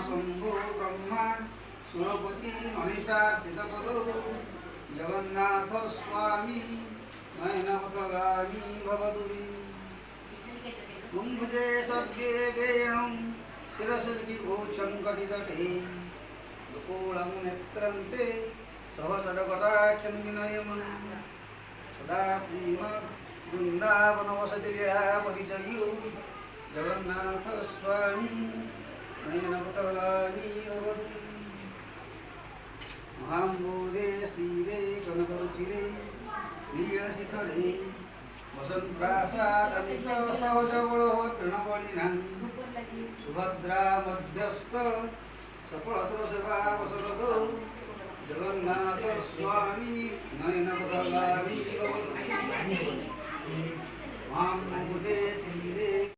शंभो ब्रह्मा सुरपति महिषार्चितपदो जगन्नाथ स्वामी नयनपथगामी भवतु कुम्भुजे सभ्ये वेणुं शिरसुखिभूषं कटितटे गोकुलं नेत्रन्ते सहस्रकटाक्षं विनयमन् सदा श्रीमद्वृन्दावनवसतिलीलापरिचयो जगन्नाथ स्वामी नयनपथगामी भवतु महाम्बोधे स्थिरे कनकरुचिरे नीलशिखरे वसन्प्रासादन्तसहजगुणवतृणबलिनां सुभद्रा मध्यस्थ सकलसुरसेवावसरदो जगन्नाथ स्वामी नयनपथगामी भवतु।